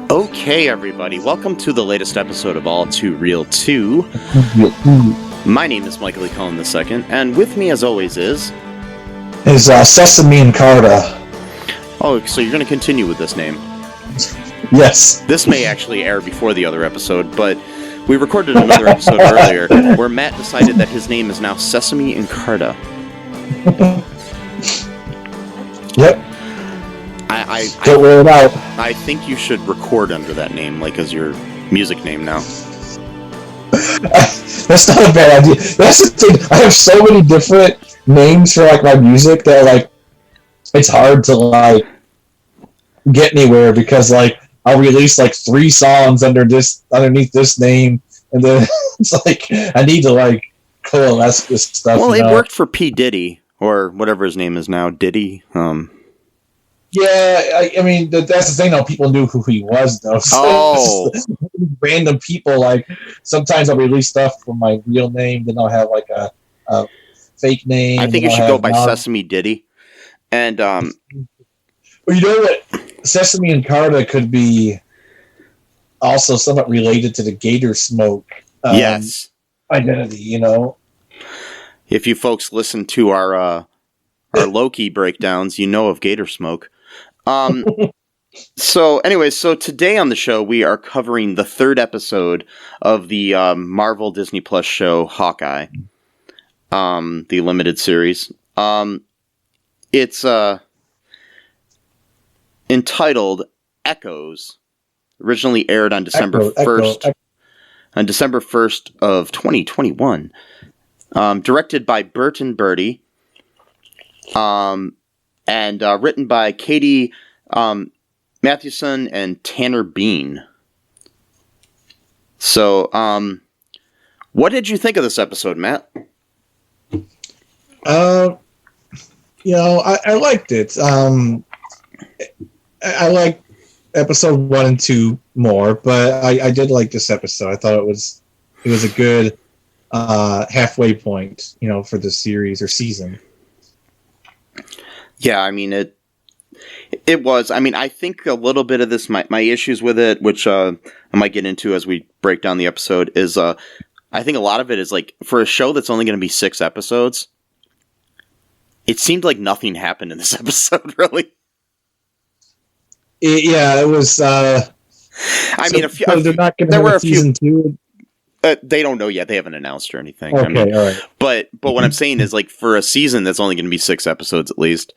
Okay, everybody, welcome to the latest episode of All Too Real 2. My name is Michael E. Cullen II, and with me, as always, is Sesame and Carta. Oh, so you're going to continue with this name? Yes. This may actually air before the other episode, but we recorded another episode earlier where Matt decided that his name is now Sesame and Carta. Yep. Don't wear it out. I think you should record under that name, like as your music name now. That's not a bad idea. That's the thing. I have so many different names for like my music that like it's hard to like get anywhere because like I'll release like 3 songs underneath this name, and then it's like I need to like coalesce this stuff. Well, it worked for P. Diddy or whatever his name is now, Diddy. Yeah, I mean that's the thing. Though people knew who he was, though. So random people like sometimes I'll release stuff from my real name, then I'll have like a fake name. I think you should go by Sesame Diddy. And well, you know what, Sesame and Carta could be also somewhat related to the Gator Smoke. Yes, identity. You know, if you folks listen to our Loki breakdowns, you know of Gator Smoke. So today on the show, we are covering the 3rd episode of the Marvel Disney Plus show Hawkeye, the limited series. It's entitled Echoes. Originally aired on December 1st. On December 1st of 2021. Directed by Burton Birdie. And written by Katie Mathewson and Tanner Bean. So, what did you think of this episode, Matt? I liked it. I liked episode 1 and 2 more, but I did like this episode. I thought it was a good halfway point, for the series or season. Yeah, I mean, it was. I mean, I think a little bit of this, my issues with it, which I might get into as we break down the episode, is I think a lot of it is, like, for a show that's only going to be 6 episodes, it seemed like nothing happened in this episode, really. It was... I mean, they're not going to have season 2? They don't know yet. They haven't announced or anything. Okay, I mean, all right. But what I'm saying is, like, for a season that's only going to be 6 episodes at least,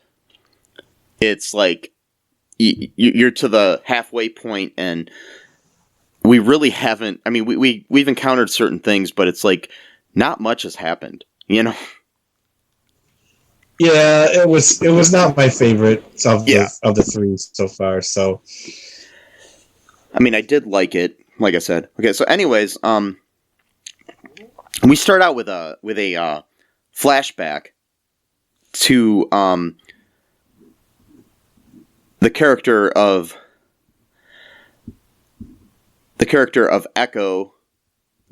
it's like you're to the halfway point, and we really haven't. I mean, we've encountered certain things, but it's like not much has happened. Yeah, it was not my favorite of the 3 so far. So, I mean, I did like it. Like I said, okay. So, anyways, we start out with a flashback to the character of Echo.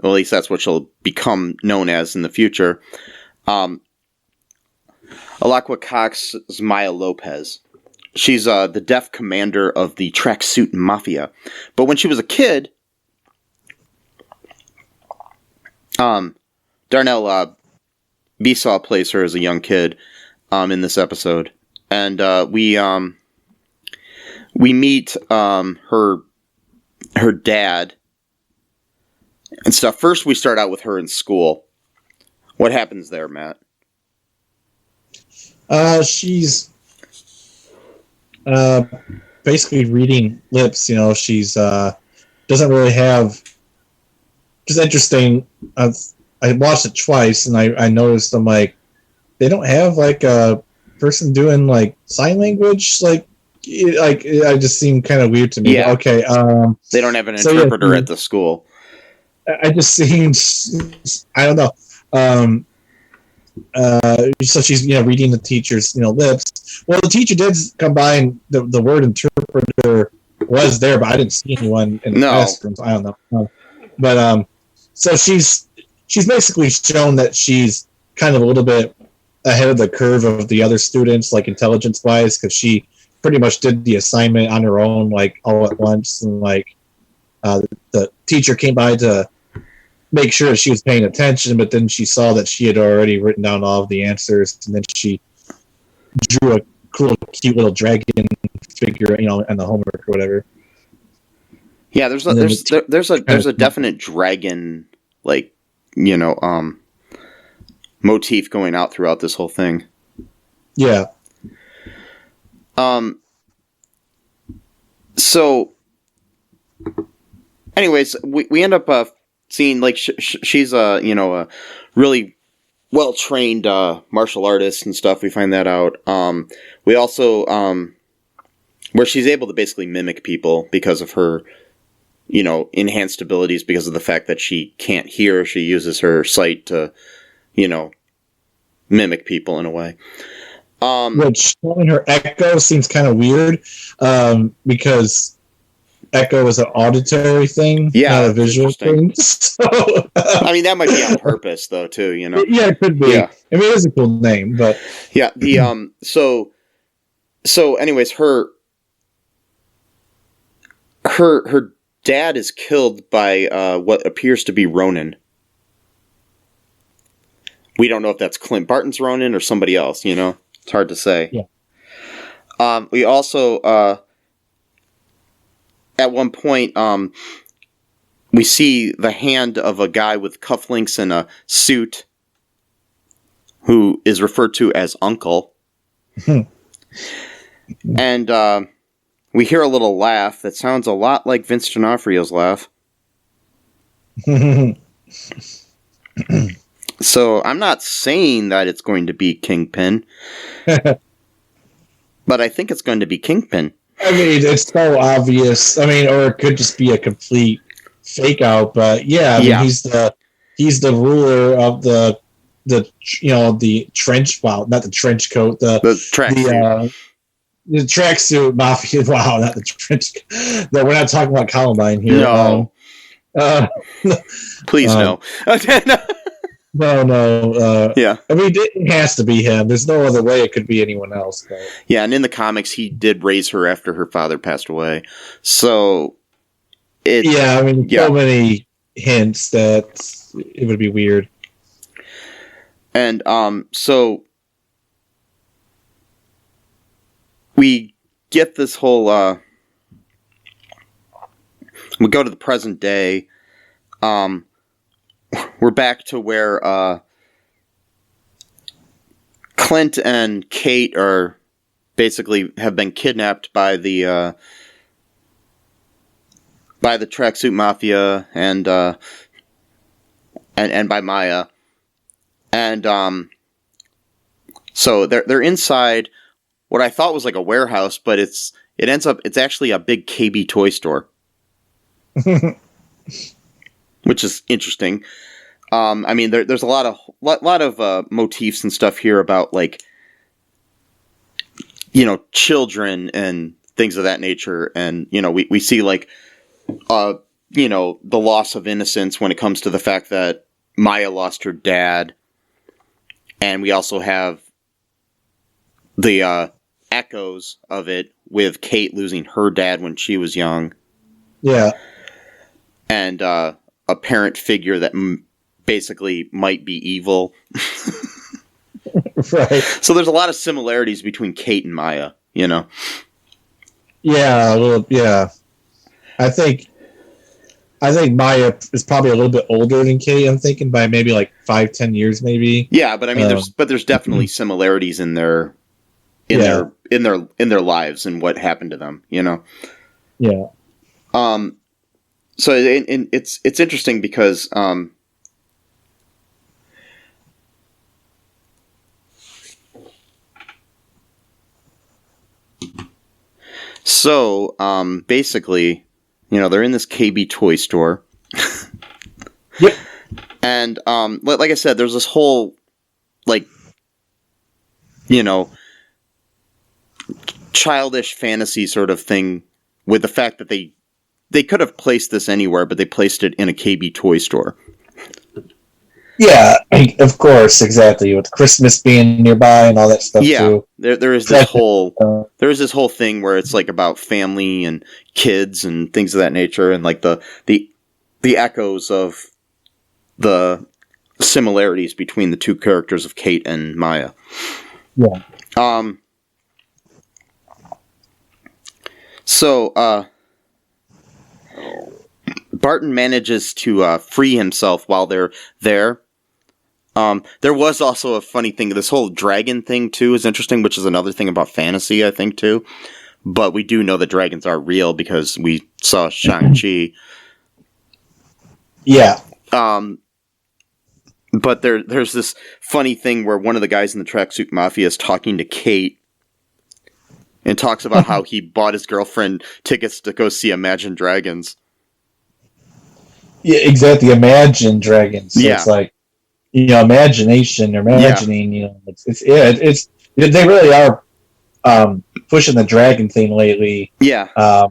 Well, at least that's what she'll become known as in the future. Alaqua Cox's Maya Lopez. She's the deaf commander of the Tracksuit Mafia. But when she was a kid, Darnell Besaw plays her as a young kid in this episode. And we meet her dad and stuff. First, we start out with her in school. What happens there, Matt? She's basically reading lips. She's doesn't really have. Just interesting. I watched it twice, and I noticed I'm like, they don't have like a person doing like sign language. Like it just seemed kind of weird to me. Yeah. Okay. They don't have an interpreter at the school. I just seemed. I don't know. So she's reading the teacher's lips. Well, the teacher did come by, and the word interpreter was there, but I didn't see anyone in the classroom. So I don't know. But so she's she's basically shown that she's kind of a little bit ahead of the curve of the other students, like intelligence wise, because she pretty much did the assignment on her own, like all at once, and like the teacher came by to make sure that she was paying attention, but then she saw that she had already written down all of the answers, and then she drew a cool, cute little dragon figure, and the homework or whatever. Yeah, there's a definite dragon, like, motif going out throughout this whole thing. Yeah. So, anyways, we end up seeing, like, she's a really well-trained martial artist and stuff. We find that out. We also where she's able to basically mimic people because of her enhanced abilities, because of the fact that she can't hear. She uses her sight to mimic people in a way. Which showing her echo seems kind of weird, because echo is an auditory thing, not a visual thing. So, I mean, that might be on purpose, though, too. Yeah, it could be. Yeah. I mean, it is a cool name, but yeah. The So, anyways, her dad is killed by what appears to be Ronin. We don't know if that's Clint Barton's Ronin or somebody else. It's hard to say. Yeah. We also at one point we see the hand of a guy with cufflinks and a suit, who is referred to as Uncle. And we hear a little laugh that sounds a lot like Vince D'Onofrio's laugh. So I'm not saying that it's going to be Kingpin, but I think it's going to be Kingpin. I mean, it's so obvious. I mean, or it could just be a complete fake out. But yeah, I mean, he's the ruler of the trench. Well, not the trench coat. The tracksuit. The tracksuit mafia. Wow, not the trench. No, we're not talking about Columbine here. No. Please no. No. Yeah. I mean, it has to be him. There's no other way it could be anyone else. But. Yeah, and in the comics, he did raise her after her father passed away. So, so many hints that it would be weird. And so we get this whole. We go to the present day. We're back to where Clint and Kate are basically have been kidnapped by the tracksuit mafia and by Maya, and so they're inside what I thought was like a warehouse, but it's actually a big KB toy store. Which is interesting. I mean, there's a lot of motifs and stuff here about, like, children and things of that nature, and we see, like, the loss of innocence when it comes to the fact that Maya lost her dad, and we also have the echoes of it with Kate losing her dad when she was young. Yeah, and a parent figure that basically might be evil. Right. So there's a lot of similarities between Kate and Maya, Yeah, yeah. I think Maya is probably a little bit older than Kate. I'm thinking by maybe like 5-10 years, maybe. Yeah, but I mean, there's definitely similarities in their lives and what happened to them. Yeah. So it's interesting because basically, they're in this KB toy store. Yep. And like I said, there's this whole, like, childish fantasy sort of thing with the fact that they could have placed this anywhere, but they placed it in a KB toy store. Yeah, of course, exactly. With Christmas being nearby and all that stuff Yeah, too. there is this whole thing where it's like about family and kids and things of that nature, and like the echoes of the similarities between the two characters of Kate and Maya. Yeah. So Barton manages to free himself while they're there. There was also a funny thing. This whole dragon thing too is interesting, which is another thing about fantasy, I think too. But we do know that dragons are real because we saw Shang-Chi. Yeah. But there's this funny thing where one of the guys in the Tracksuit Mafia is talking to Kate and talks about how he bought his girlfriend tickets to go see Imagine Dragons. Yeah, exactly. Imagine Dragons. So Yeah. It's like, imagination or imagining, it's they really are pushing the dragon thing lately. Yeah.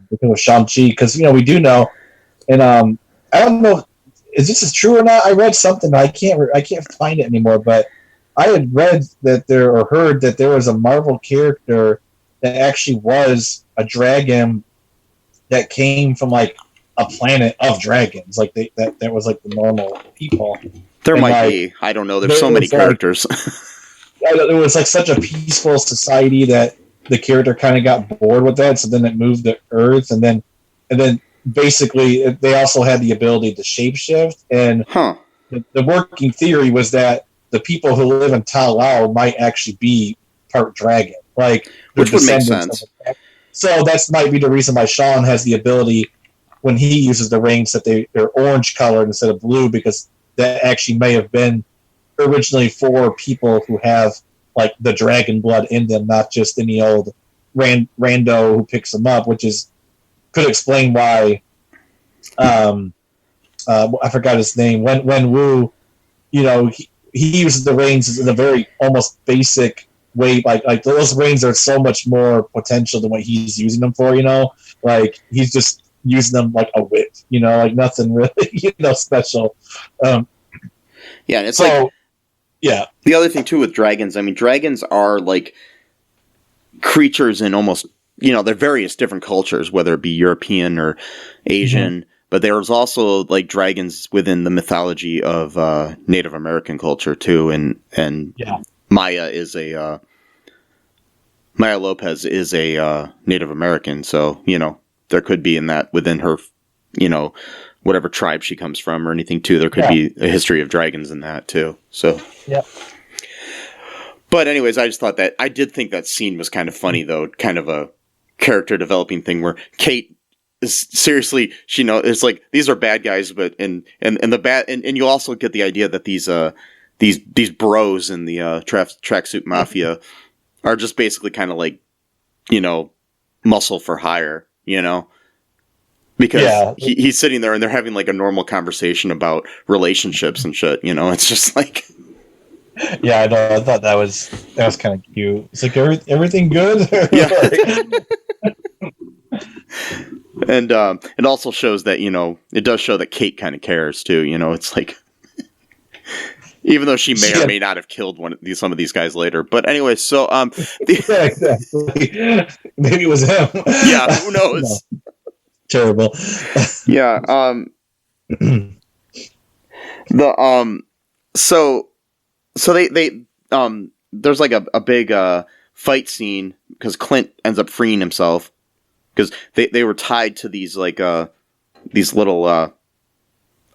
Because of Shang-Chi, because, we do know, and I don't know is this true or not. I read something, I can't find it anymore, but I had read that heard that there was a Marvel character that actually was a dragon that came from like a planet of dragons, like that was like the normal people. There And, might like, be. I don't know. There's so many characters. It was like such a peaceful society that the character kind of got bored with that, so then it moved to Earth, and then basically they also had the ability to shapeshift. And the working theory was that the people who live in Ta Lao might actually be part dragon, like which would make sense. So that's might be the reason why Sean has the ability when he uses the rings that they're orange colored instead of blue, because that actually may have been originally for people who have like the dragon blood in them, not just any old rando who picks them up, which could explain why I forgot his name. When Wu, he uses the rings in a very almost basic way, like those rings are so much more potential than what he's using them for. Like he's just using them like a whip. Like nothing really special. Yeah, and it's so, yeah. The other thing too with dragons, I mean, dragons are like creatures in almost, they're various different cultures, whether it be European or Asian, but there's also like dragons within the mythology of Native American culture too, and Maya Lopez is a Native American, so there could be in that within her, whatever tribe she comes from or anything too. There could be a history of dragons in that too. So yeah. But anyways, I just thought that I did think that scene was kind of funny though, kind of a character developing thing where Kate is seriously, it's like these are bad guys, but and the bad and you also get the idea that these bros in the Tracksuit Mafia are just basically kind of like muscle for hire, because he's sitting there and they're having like a normal conversation about relationships and shit. It's just like. Yeah, I know. I thought that was kind of cute. It's like everything good. Yeah. And it also shows that it does show that Kate kind of cares too. It's like even though she may or may not have killed some of these guys later. But anyway, so exactly. Maybe it was him. Yeah, who knows? No. Terrible. Yeah. So they there's like a big fight scene because Clint ends up freeing himself because they were tied to these like these little I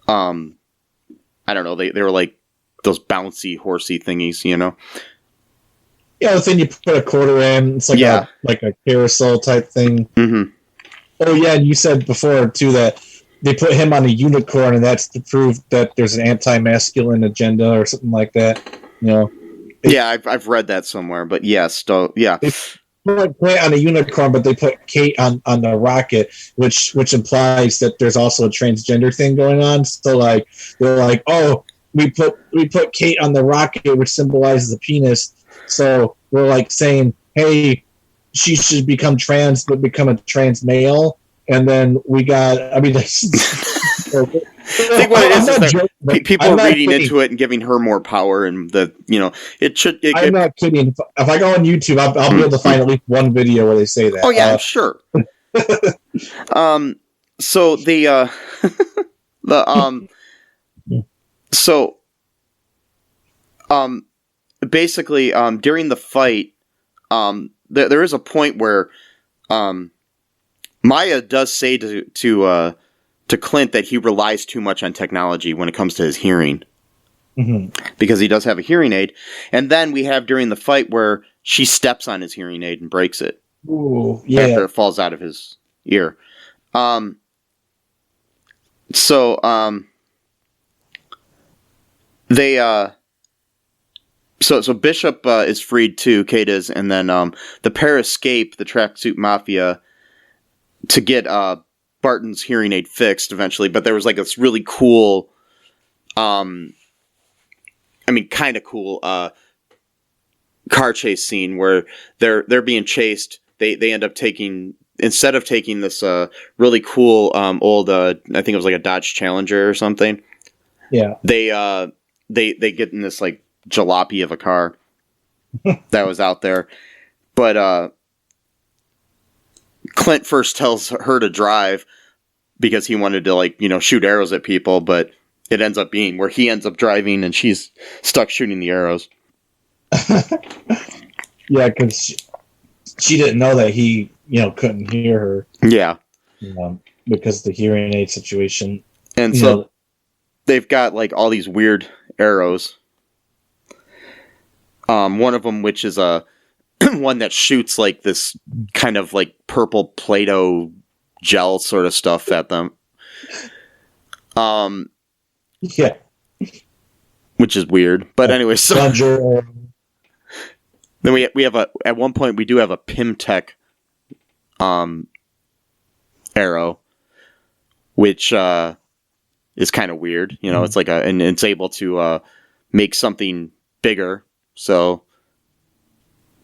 don't know, they were like those bouncy horsey thingies, Yeah, the thing you put a quarter in. It's like a carousel type thing. Mm-hmm. Oh yeah, and you said before too that they put him on a unicorn, and that's to prove that there's an anti-masculine agenda or something like that. Yeah, I've read that somewhere, but yes, yeah. They put Clint on a unicorn, but they put Kate on the rocket, which implies that there's also a transgender thing going on. So like they're like, oh, we put Kate on the rocket, which symbolizes a penis. So we're like saying, hey, she should become trans, but become a trans male. And then we got, I think what it is that people are reading kidding. into it and giving her more power, and it should. I'm not kidding. If I go on YouTube, I'll be able to find at least one video where they say that. Oh yeah, I'm sure. So the basically during the fight, there is a point where Maya does say to Clint that he relies too much on technology when it comes to his hearing. Mm-hmm. Because he does have a hearing aid. And then we have during the fight where she steps on his hearing aid and breaks it. Ooh, yeah. After it falls out of his ear. So Bishop is freed too, Kate is, and then the pair escape the tracksuit mafia to get Barton's hearing aid fixed eventually, but there was like this really cool kind of cool car chase scene where they're being chased. They end up taking, instead of taking this really cool old I think it was like a Dodge Challenger or something. Yeah. They get in this like jalopy of a car that was out there. But Clint first tells her to drive because he wanted to shoot arrows at people, but it ends up being where he ends up driving and she's stuck shooting the arrows. Yeah, because she didn't know that he, couldn't hear her. Yeah. Because of the hearing aid situation. And so they've got like all these weird arrows. One of them, which is a one that shoots like this kind of like purple Play-Doh gel sort of stuff at them. Yeah. Which is weird. But anyway, so then we have at one point we do have a Pimtech arrow, which is kind of weird. It's like and it's able to make something bigger. So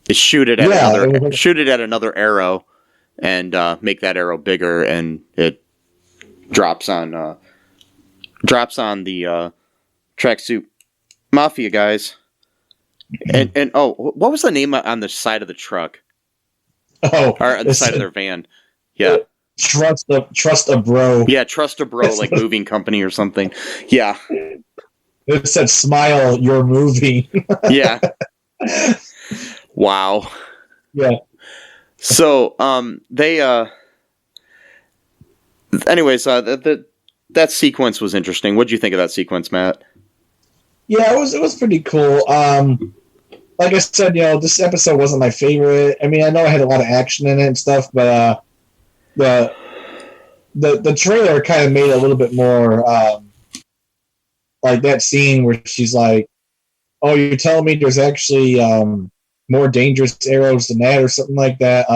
they shoot it at another arrow and make that arrow bigger, and it drops on the tracksuit mafia guys. And what was the name on the side of the truck? Oh, or on the side of their van? Yeah, trust a bro. Yeah, trust a bro, like moving company or something. Yeah. It said, "Smile, you're moving." Yeah. Wow. Yeah. So, they, anyways, that sequence was interesting. What'd you think of that sequence, Matt? Yeah, it was pretty cool. Like I said, this episode wasn't my favorite. I mean, I know I had a lot of action in it and stuff, but the trailer kind of made it a little bit more like that scene where she's like, "Oh, you're telling me there's actually more dangerous arrows than that," or something like that.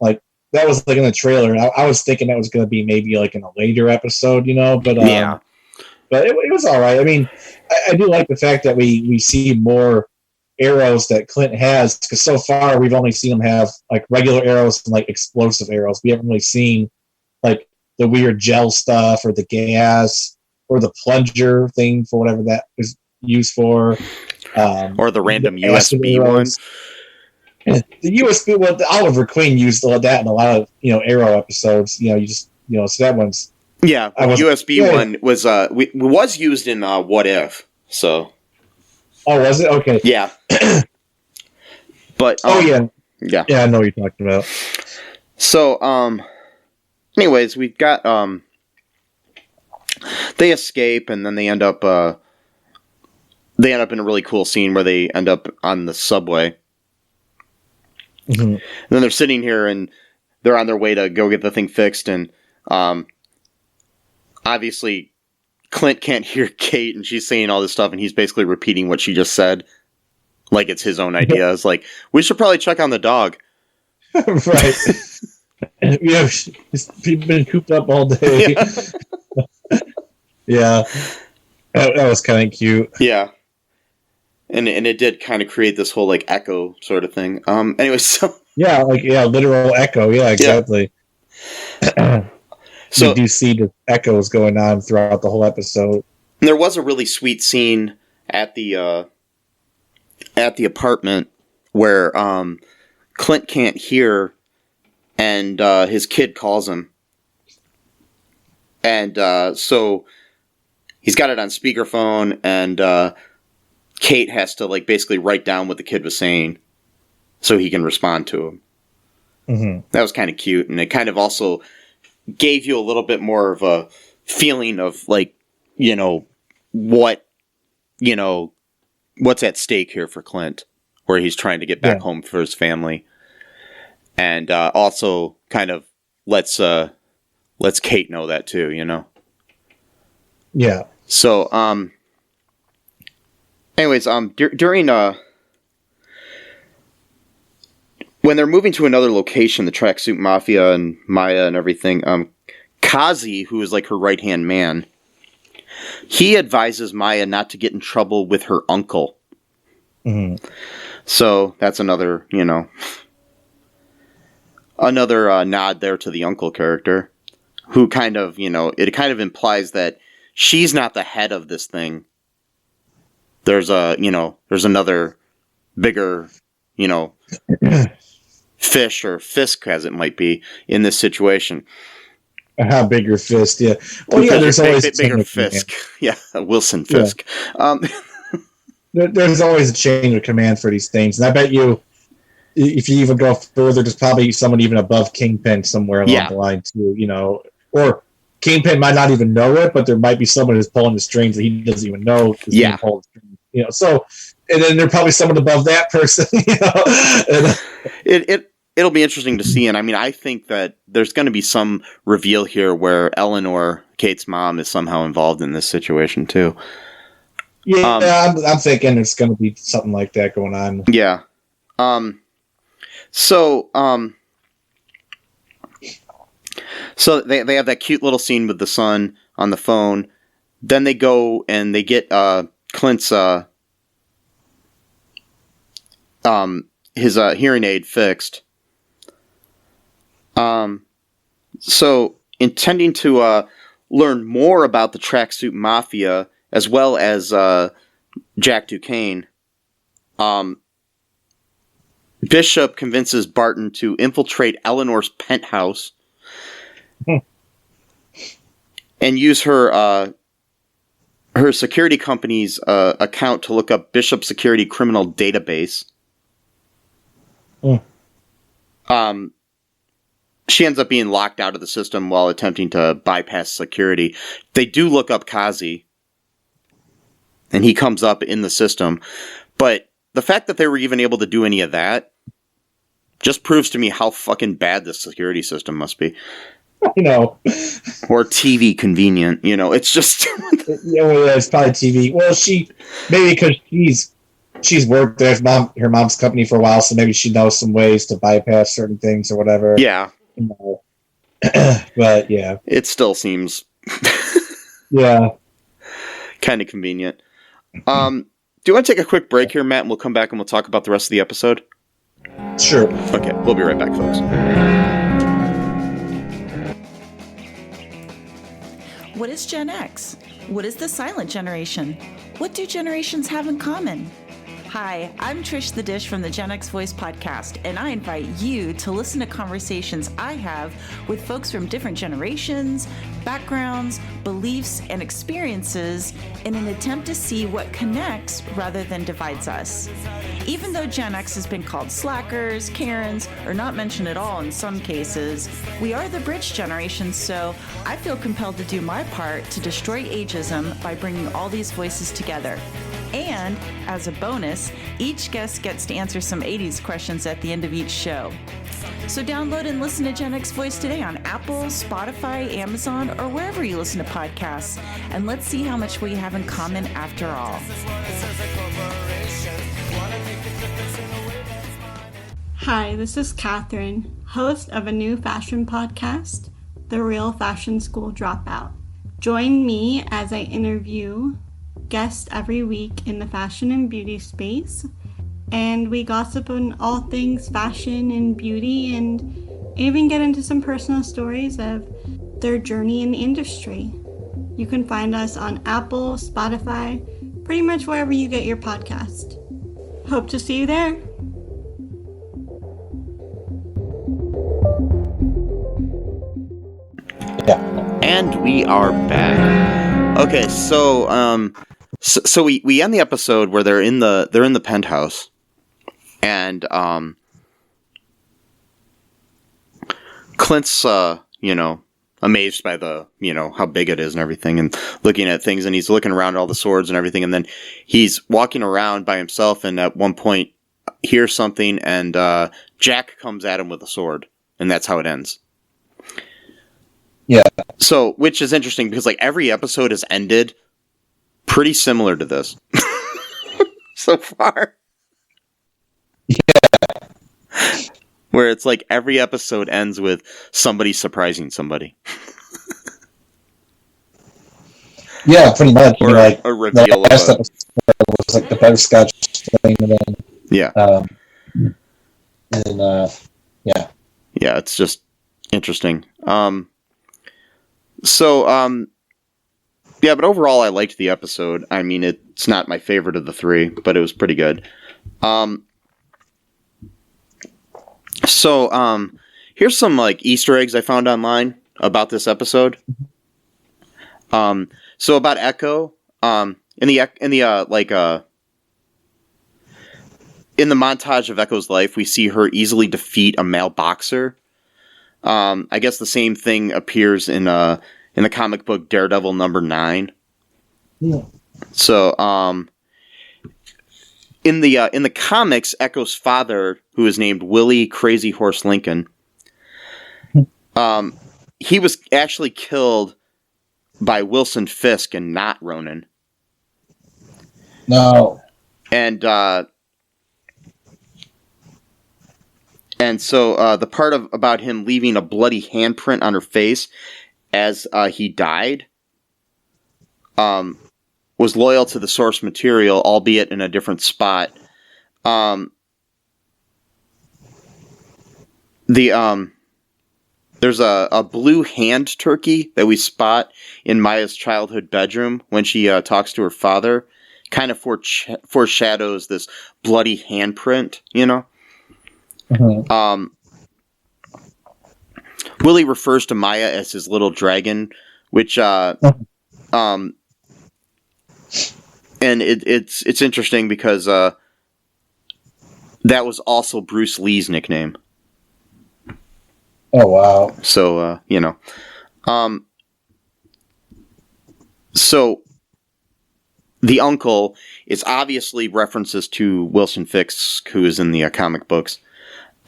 Like that was like in the trailer. I was thinking that was going to be maybe like in a later episode, but yeah. But it was all right. I mean, I do like the fact that we see more arrows that Clint has, because so far we've only seen him have like regular arrows and like explosive arrows. We haven't really seen like the weird gel stuff or the gas or the plunger thing for whatever that is used for. Or the random USB ones. The USB, well, Oliver Queen used that in a lot of Arrow episodes. So that one's. Yeah, USB one was used in What If. So. Oh, was it? Okay. Yeah. But. Yeah. Yeah. Yeah, I know what you're talking about. So, anyways, we've got they escape, and then they end up in a really cool scene where they end up on the subway. Mm-hmm. And then they're sitting here, and they're on their way to go get the thing fixed, and obviously Clint can't hear Kate, and she's saying all this stuff, and he's basically repeating what she just said, like it's his own idea. It's like, we should probably check on the dog. Right. He's been cooped up all day. Yeah. That was kind of cute. Yeah. And it did kind of create this whole like echo sort of thing. Anyway, so literal echo. Yeah, exactly. Yeah. we do see the echoes going on throughout the whole episode. There was a really sweet scene at the apartment where Clint can't hear, and his kid calls him, and so he's got it on speakerphone, and Kate has to like basically write down what the kid was saying so he can respond to him. Mm-hmm. That was kind of cute, and it kind of also gave you a little bit more of a feeling of like, what's at stake here for Clint, where he's trying to get back home for his family, and also kind of lets Kate know that too, Yeah. So, anyways, during when they're moving to another location, the Tracksuit Mafia and Maya and everything, Kazi, who is like her right-hand man, he advises Maya not to get in trouble with her uncle. Mm-hmm. So that's another, another nod there to the uncle character, who kind of, it kind of implies that she's not the head of this thing. There's there's another bigger, fish or fisk, as it might be, in this situation. Bigger fist, yeah. Well, yeah, there's always a bigger Fisk. Yeah, Wilson Fisk. Yeah. There's always a chain of command for these things, and I bet you, if you even go further, there's probably someone even above Kingpin somewhere along the line too. Or Kingpin might not even know it, but there might be someone who's pulling the strings that he doesn't even know. Yeah. So, and then there's probably someone above that person. It'll be interesting to see, and I mean, I think that there's going to be some reveal here where Eleanor, Kate's mom, is somehow involved in this situation too. Yeah, I'm thinking it's going to be something like that going on. Yeah. So they have that cute little scene with the son on the phone. Then they go and they get Clint's his hearing aid fixed. So intending to learn more about the Tracksuit Mafia as well as Jack Duquesne, Bishop convinces Barton to infiltrate Eleanor's penthouse and use her security company's account to look up Bishop's security criminal database. She ends up being locked out of the system while attempting to bypass security. They do look up Kazi, and he comes up in the system. But the fact that they were even able to do any of that just proves to me how fucking bad this security system must be. Or TV convenient. It's just... it's probably TV. Well, maybe because she's worked at her mom's company for a while, so maybe she knows some ways to bypass certain things or whatever. Yeah. But yeah, it still seems kind of convenient. Do you want to take a quick break here, Matt, and we'll come back and we'll talk about the rest of the episode? Sure. Okay, we'll be right back, folks. What is Gen X? What is the silent generation? What do generations have in common? Hi, I'm Trish the Dish from the Gen X Voice podcast, and I invite you to listen to conversations I have with folks from different generations, backgrounds, beliefs, and experiences in an attempt to see what connects rather than divides us. Even though Gen X has been called slackers, Karens, or not mentioned at all in some cases, we are the bridge generation, so I feel compelled to do my part to destroy ageism by bringing all these voices together. And, as a bonus, each guest gets to answer some 80s questions at the end of each show. So download and listen to Gen X Voice today on Apple, Spotify, Amazon, or wherever you listen to podcasts. And let's see how much we have in common after all. Hi, this is Catherine, host of a new fashion podcast, The Real Fashion School Dropout. Join me as I interview guests every week in the fashion and beauty space, and we gossip on all things fashion and beauty, and even get into some personal stories of their journey in the industry. You can find us on Apple, Spotify, pretty much wherever you get your podcast. Hope to see you there. Yeah. And we are back. Okay, so we end the episode where they're in the penthouse, and Clint's amazed by the how big it is and everything, and looking at things, and he's looking around at all the swords and everything, and then he's walking around by himself, and at one point hears something, and Jack comes at him with a sword, and that's how it ends. Yeah. So, which is interesting because like every episode has ended pretty similar to this so far. Yeah. Where it's like every episode ends with somebody surprising somebody. Yeah, pretty much. Or like a reveal the last episode was like the butterscotch thing, and then yeah. Yeah. Yeah, it's just interesting. Yeah, but overall I liked the episode. I mean, it's not my favorite of the three, but it was pretty good. Here's some like Easter eggs I found online about this episode. So about Echo, in the montage of Echo's life, we see her easily defeat a male boxer. I guess the same thing appears in the comic book Daredevil #9. Yeah. So, in the comics, Echo's father, who is named Willie Crazy Horse Lincoln, he was actually killed by Wilson Fisk and not Ronan. No. And so the part about him leaving a bloody handprint on her face as he died was loyal to the source material, albeit in a different spot. There's a blue hand turkey that we spot in Maya's childhood bedroom when she talks to her father. Kind of foreshadows this bloody handprint, Mm-hmm. Willie refers to Maya as his little dragon, which and it's interesting because that was also Bruce Lee's nickname. Oh wow! So so the uncle is obviously references to Wilson Fisk, who is in the comic books,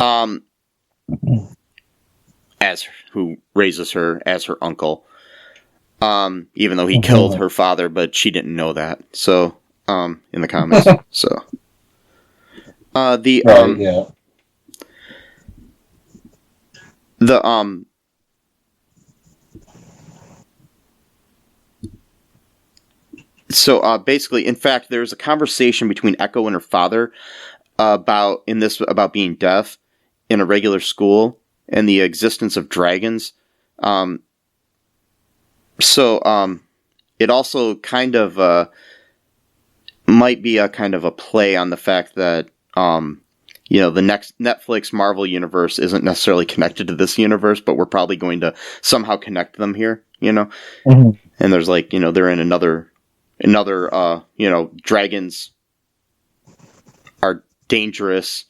as who raises her as her uncle. Even though he killed her father, but she didn't know that. So, in the comics. So, basically, in fact, there's a conversation between Echo and her father about being deaf in a regular school and the existence of dragons. It also kind of might be a kind of a play on the fact that the next Netflix Marvel universe isn't necessarily connected to this universe, but we're probably going to somehow connect them here, Mm-hmm. And there's like, they're in another dragons are dangerous,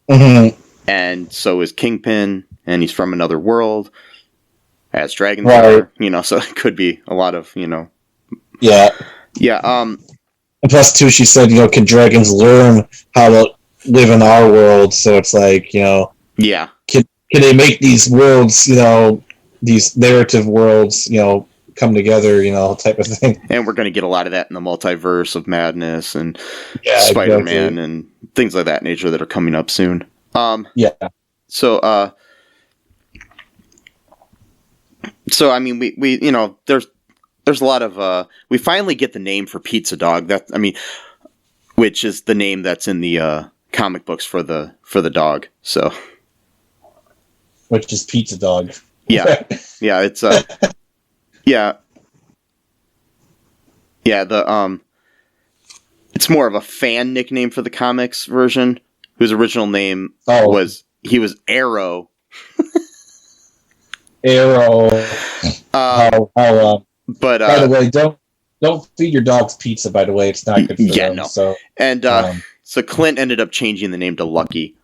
Mm-hmm. and so is Kingpin, and he's from another world, as dragons Right. are, so it could be a lot of, Yeah. Yeah, And plus, too, she said, can dragons learn how to live in our world? So it's like, yeah. can they make these worlds, these narrative worlds, come together, type of thing. And we're going to get a lot of that in the multiverse of madness and Yeah, Spider-Man exactly. and things like that nature that are coming up soon. Yeah. So I mean, we there's a lot of we finally get the name for Pizza Dog. Which is the name that's in the comic books for the dog. So, Which is Pizza Dog. Yeah, yeah, it's yeah, yeah. It's more of a fan nickname for the comics version, whose original name was Arrow. Arrow. But by the way, don't feed your dogs pizza. By the way, it's not good for them. No. So so Clint ended up changing the name to Lucky,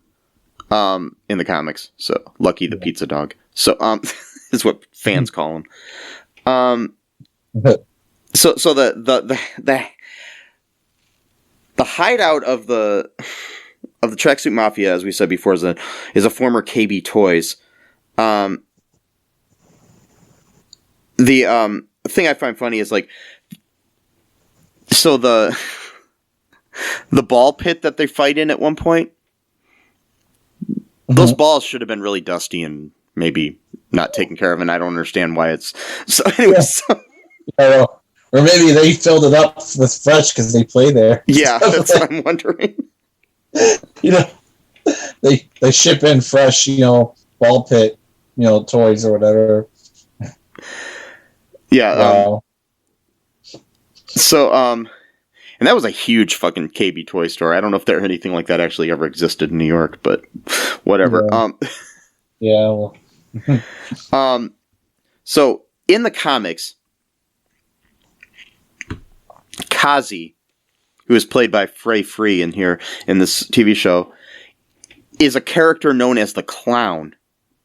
in the comics. So Lucky the pizza dog. So is what fans call him. So the hideout of the Tracksuit Mafia, as we said before, is a former KB Toys. The thing I find funny is so the ball pit that they fight in at one point, those balls should have been really dusty and maybe not taken care of, and I don't understand why it's so. Anyways, or maybe they filled it up with fresh because they play there. Yeah, that's what I'm wondering. They ship in fresh, ball pit, toys or whatever. Yeah. Wow. And that was a huge fucking KB toy store. I don't know if anything like that actually ever existed in New York, but whatever. Yeah. So in the comics, Kazi, who is played by Frey Free in this TV show, is a character known as the Clown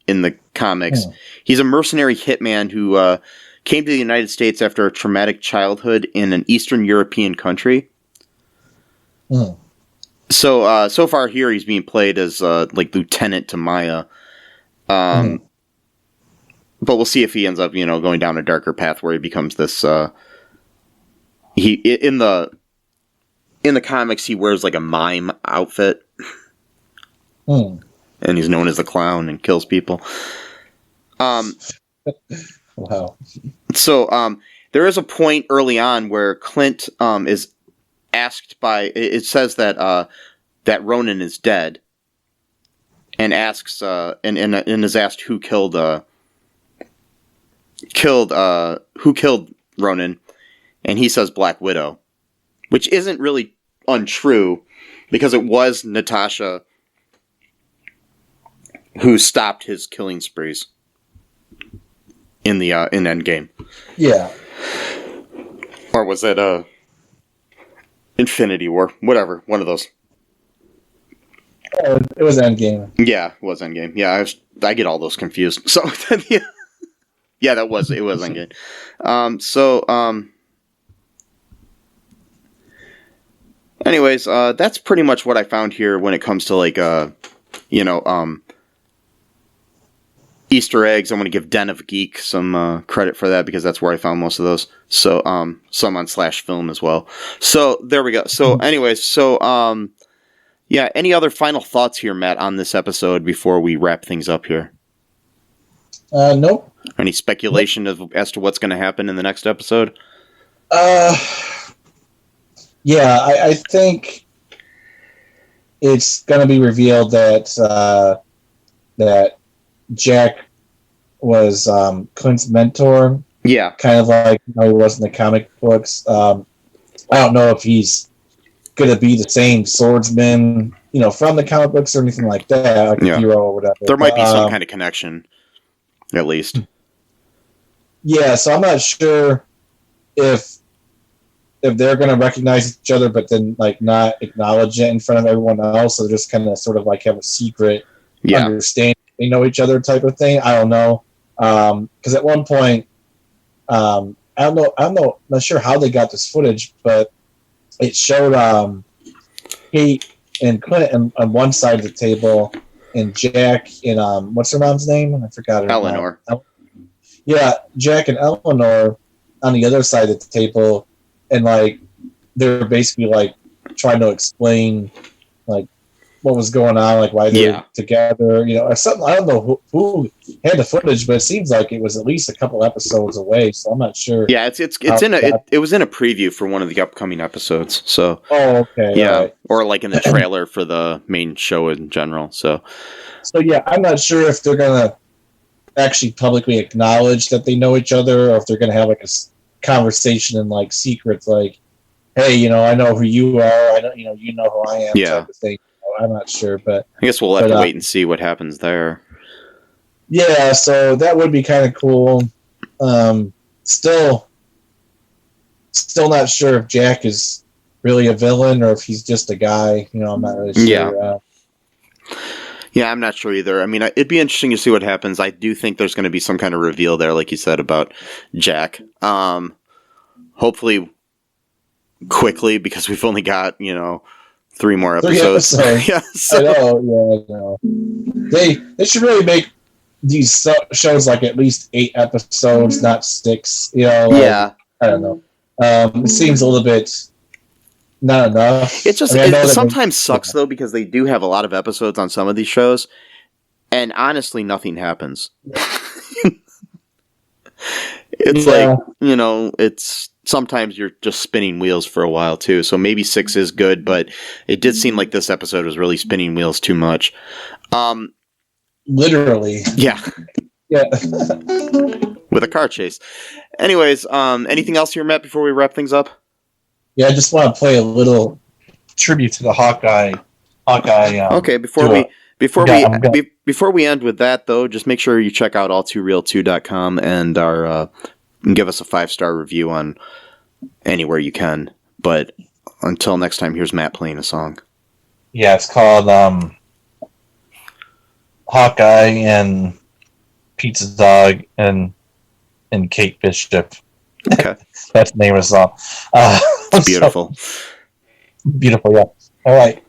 in the comics. Yeah. He's a mercenary hitman who came to the United States after a traumatic childhood in an Eastern European country. Mm. So far here he's being played as Lieutenant Tamaya. But we'll see if he ends up, going down a darker path where he becomes this. In the comics he wears like a mime outfit, and he's known as the Clown and kills people. Wow. So there is a point early on where Clint is asked by. It says that Ronan is dead, and asks and is asked who killed Ronan, and he says Black Widow, which isn't really untrue because it was Natasha who stopped his killing sprees in Endgame. Yeah. Or was it Infinity War? Whatever, one of those. It was Endgame. Yeah, it was Endgame. Yeah, I get all those confused. So yeah, it was Endgame. Anyways, that's pretty much what I found here when it comes to Easter eggs. I want to give Den of Geek some credit for that because that's where I found most of those. So, some on /film as well. So there we go. So anyways, yeah, any other final thoughts here, Matt, on this episode before we wrap things up here? Nope. Any speculation as to what's going to happen in the next episode? Yeah, I think it's going to be revealed that Jack was Clint's mentor. Yeah. Kind of like he was in the comic books. I don't know if he's going to be the same swordsman, from the comic books or anything like that, like a hero or whatever. There might be some kind of connection, at least. Yeah, so I'm not sure if they're going to recognize each other, but then not acknowledge it in front of everyone else. So they're just kind of sort of have a secret understanding. They know each other type of thing. I don't know. Because at one point, I'm not sure how they got this footage, but it showed Kate and Clint on one side of the table, and Jack and what's her mom's name? I forgot her Eleanor. name. Yeah, Jack and Eleanor on the other side of the table, and they're basically trying to explain what was going on, why they're together, or something. I don't know who had the footage, but it seems like it was at least a couple episodes away, so I'm not sure. Yeah, it was in a preview for one of the upcoming episodes. So okay, yeah, right. Or in the trailer for the main show in general. So yeah, I'm not sure if they're gonna actually publicly acknowledge that they know each other, or if they're going to have like a conversation in like secret, like, hey, you know, I know who you are. I know, you know who I am. Yeah. Type of thing. I'm not sure, but I guess we'll have to wait and see what happens there. Yeah, so that would be kind of cool. Still not sure if Jack is really a villain or if he's just a guy. You know, I'm not really sure. Yeah. Yeah, I'm not sure either. I mean, it'd be interesting to see what happens. I do think there's going to be some kind of reveal there, like you said, about Jack. Hopefully quickly, because we've only got, 3 more episodes. 3 episodes. Yeah, so. I know. They should really make these shows like at least 8 episodes, not 6. Yeah. I don't know. It seems a little bit not enough. It just it sometimes sucks though, because they do have a lot of episodes on some of these shows, and honestly, nothing happens. It's like, it's sometimes you're just spinning wheels for a while too. So maybe 6 is good, but it did seem like this episode was really spinning wheels too much. Literally. Yeah. Yeah. With a car chase. Anyways, anything else here, Matt, before we wrap things up? Yeah, I just want to play a little tribute to the Hawkeye. Okay, before we end with that though, just make sure you check out all2real2.com and and give us a 5-star review on anywhere you can. But until next time, here's Matt playing a song. Yeah, it's called Hawkeye and Pizza Dog and Kate Bishop. Okay. That's the name of the song. It's beautiful. Beautiful, yeah. All right.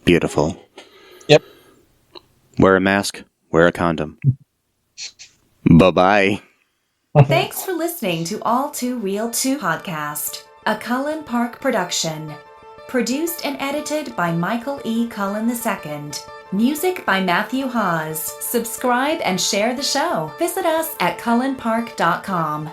Beautiful. Yep. Wear a mask. Wear a condom. Bye-bye. Thanks for listening to All Too Real 2 podcast, a Cullen Park production. Produced and edited by Michael E. Cullen II. Music by Matthew Hawes. Subscribe and share the show. Visit us at cullenpark.com.